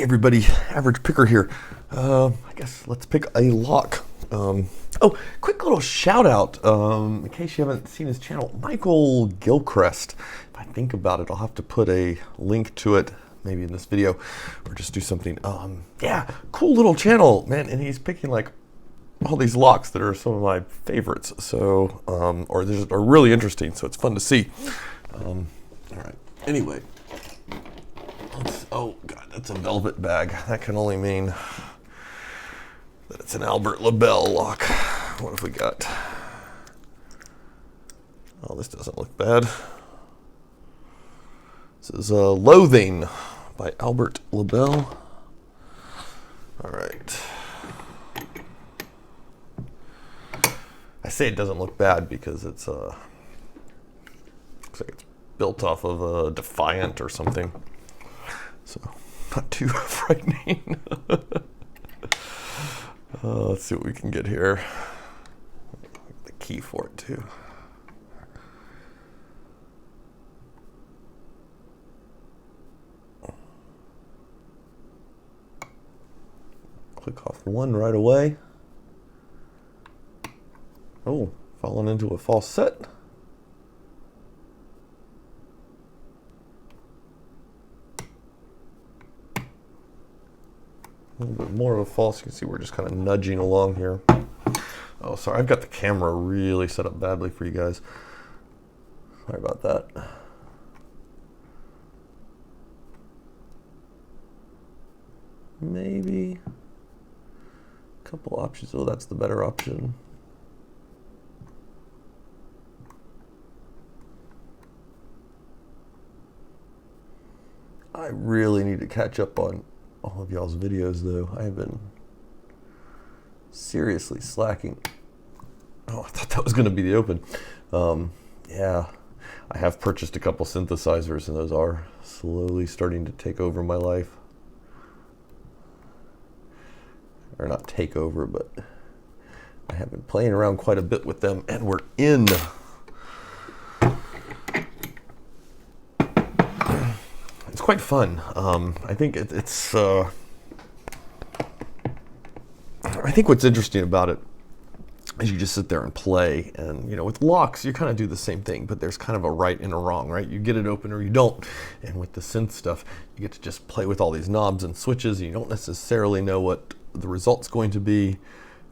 everybody, Average Picker here. I guess let's pick a lock. Oh, quick little shout out, in case you haven't seen his channel, Michael Gilchrist. If I think about it, I'll have to put a link to it, maybe in this video, or just do something. Yeah, cool little channel, man, and he's picking like all these locks that are some of my favorites, so, or they're just are really interesting, so it's fun to see. All right, anyway. Oh God, that's a velvet bag. That can only mean that it's an Albert Lebel lock. What have we got? Oh, this doesn't look bad. This is Loathing by Albert Lebel. All right. I say it doesn't look bad because it's looks like it's built off of a Defiant or something. So, not too frightening. Let's see what we can get here. The key for it, too. Click off one right away. Oh, falling into a false set. A little bit more of a false. You can see we're just kind of nudging along here. Oh, sorry. I've got the camera really set up badly for you guys. Sorry about that. Maybe a couple options. Oh, that's the better option. I really need to catch up on all of y'all's videos, though. I have been seriously slacking. Oh, I thought that was going to be the open. Yeah, I have purchased a couple synthesizers, and those are slowly starting to take over my life. Or not take over, but I have been playing around quite a bit with them, and we're in. It's quite fun. I think it's. I think what's interesting about it is you just sit there and play, and you know, with locks you kind of do the same thing, but there's kind of a right and a wrong, right? You get it open or you don't. And with the synth stuff, you get to just play with all these knobs and switches, and you don't necessarily know what the result's going to be.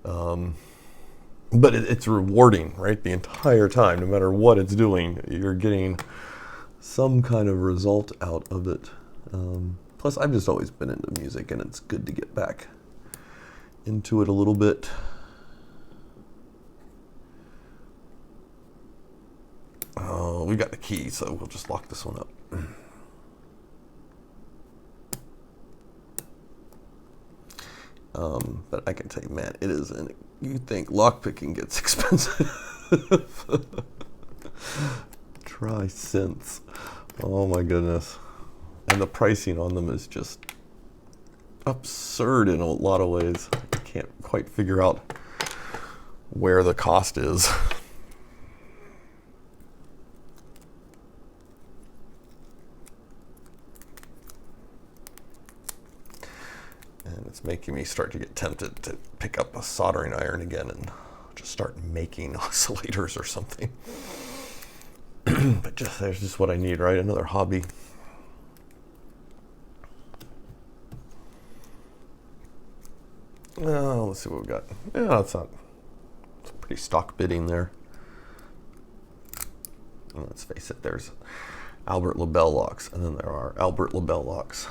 But it's rewarding, right? The entire time, no matter what it's doing, you're getting some kind of result out of it. Plus, I've just always been into music, and it's good to get back into it a little bit. Oh, we got the key, so we'll just lock this one up. But I can tell you, man, it is, and you think lockpicking gets expensive. Try synths. Oh my goodness. And the pricing on them is just absurd in a lot of ways. I can't quite figure out where the cost is. And it's making me start to get tempted to pick up a soldering iron again and just start making oscillators or something. But there's just what I need, right? Another hobby. Oh, let's see what we got. Yeah, it's pretty stock bidding there. And let's face it, there's Albert Lebel locks, and then there are Albert Lebel locks.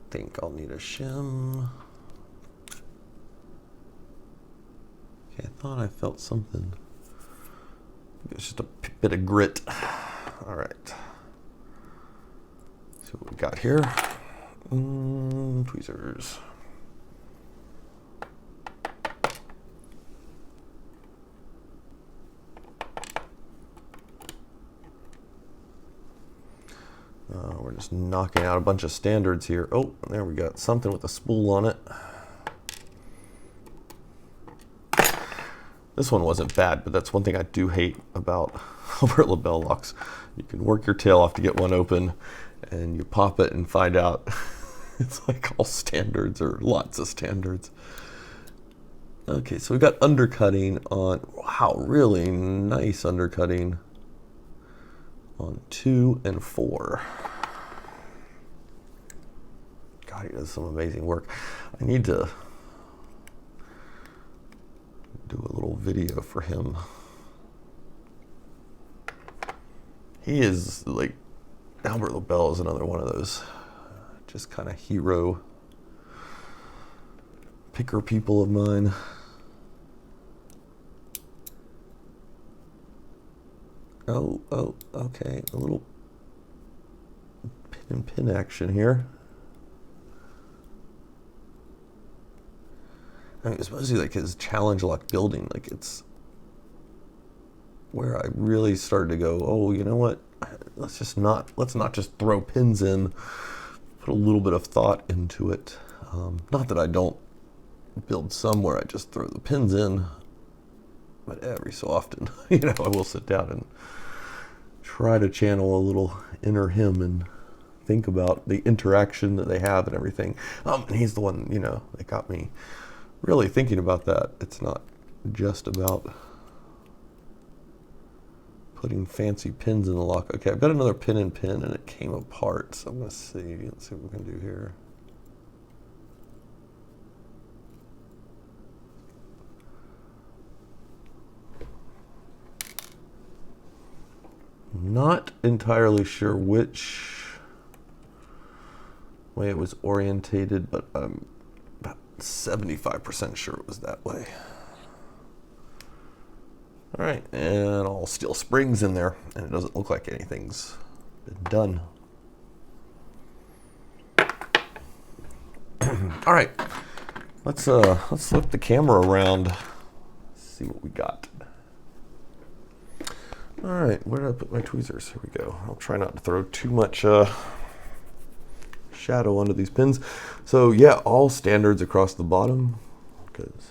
I think I'll need a shim. Okay, I thought I felt something. It's just a bit of grit. All right. See what we got here. Tweezers. We're just knocking out a bunch of standards here. Oh, there we got something with a spool on it. This one wasn't bad, but that's one thing I do hate about over at Lebel locks. You can work your tail off to get one open, and you pop it and find out it's like all standards or lots of standards. Okay, so we've got undercutting on, wow, really nice undercutting on 2 and 4. God, he does some amazing work. I need to do a little video for him. He is like, Albert Lebel is another one of those just kind of hero picker people of mine. Oh, okay, a little pin and pin action here. I mean, it's mostly like his challenge lock building, like it's where I really started to go, oh, you know what? Let's not just throw pins in, put a little bit of thought into it. Not that I don't build some where I just throw the pins in, but every so often, you know, I will sit down and try to channel a little inner him and think about the interaction that they have and everything. And he's the one, you know, that got me really thinking about that. It's not just about putting fancy pins in the lock. Okay, I've got another pin and pin and it came apart. So I'm gonna see, let's see what we can do here. Not entirely sure which way it was orientated, but I'm about 75% sure it was that way. All right, and all steel springs in there, and it doesn't look like anything's been done. All right, let's flip the camera around, see what we got. All right, where did I put my tweezers? Here we go. I'll try not to throw too much shadow onto these pins. So yeah, all standards across the bottom, because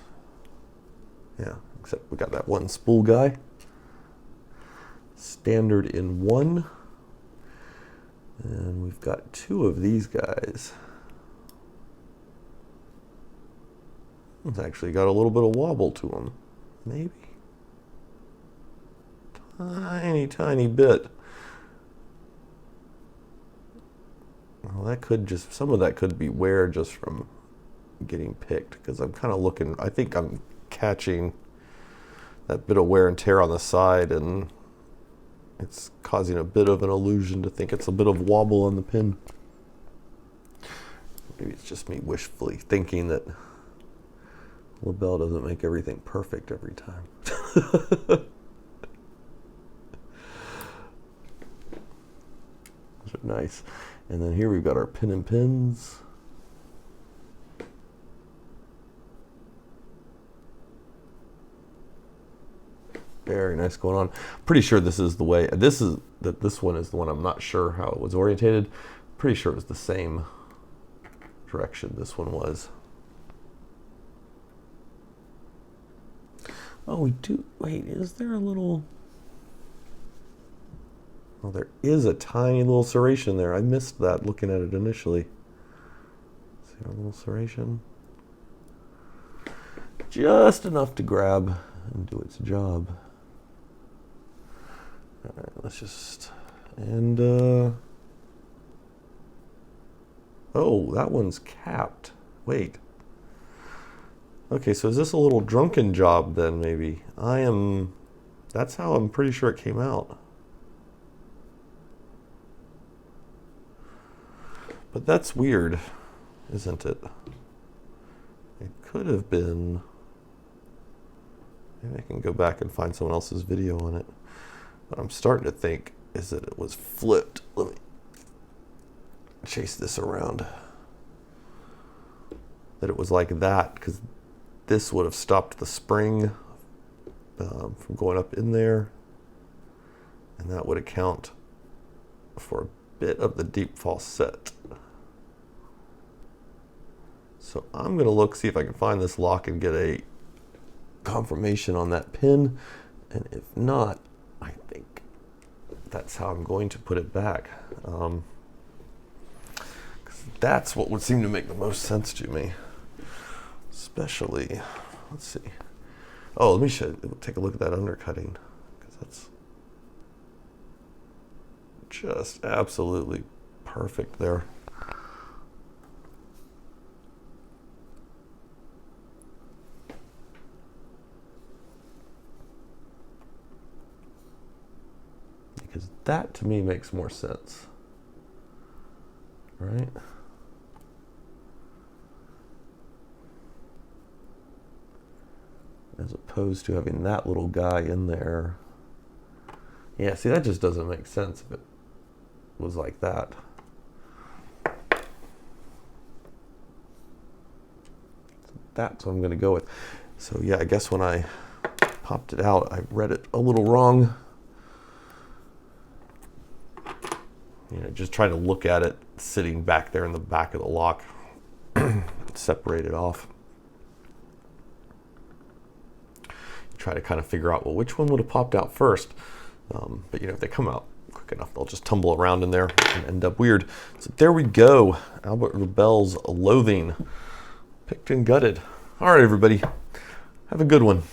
yeah, except we got that one spool guy. Standard in 1. And we've got 2 of these guys. It's actually got a little bit of wobble to them, maybe. Tiny bit. Well, that could just, some of that could be wear just from getting picked, because I'm kind of looking, I think I'm catching that bit of wear and tear on the side, and it's causing a bit of an illusion to think it's a bit of wobble on the pin. Maybe it's just me wishfully thinking that Lebel doesn't make everything perfect every time. Those are nice. And then here we've got our pin and pins. Very nice going on. Pretty sure this is the way, this one is the one I'm not sure how it was orientated. Pretty sure it was the same direction this one was. Oh, we do, wait, is there a little, well, there is a tiny little serration there. I missed that looking at it initially. See our little serration? Just enough to grab and do its job. All right, let's just, and, oh, that one's capped. Wait. Okay, so is this a little drunken job then, maybe? That's how I'm pretty sure it came out. But that's weird, isn't it? It could have been, maybe I can go back and find someone else's video on it. But I'm starting to think is that it was flipped. Let me chase this around. That it was like that, because this would have stopped the spring from going up in there. And that would account for a bit of the deep false set. So I'm going to look, see if I can find this lock and get a confirmation on that pin, and if not, I think that's how I'm going to put it back. 'Cause that's what would seem to make the most sense to me. Especially, let's see. Oh, let me take a look at that undercutting, because that's just absolutely perfect there. Because that to me makes more sense, right? As opposed to having that little guy in there. Yeah, see, that just doesn't make sense if it was like that. That's what I'm going to go with. So yeah, I guess when I popped it out, I read it a little wrong. You know, just trying to look at it sitting back there in the back of the lock, separate it off. Try to kind of figure out, well, which one would have popped out first? But you know, if they come out quick enough, they'll just tumble around in there and end up weird. So there we go. Albert Lebel's Loathing, picked and gutted. All right, everybody, have a good one.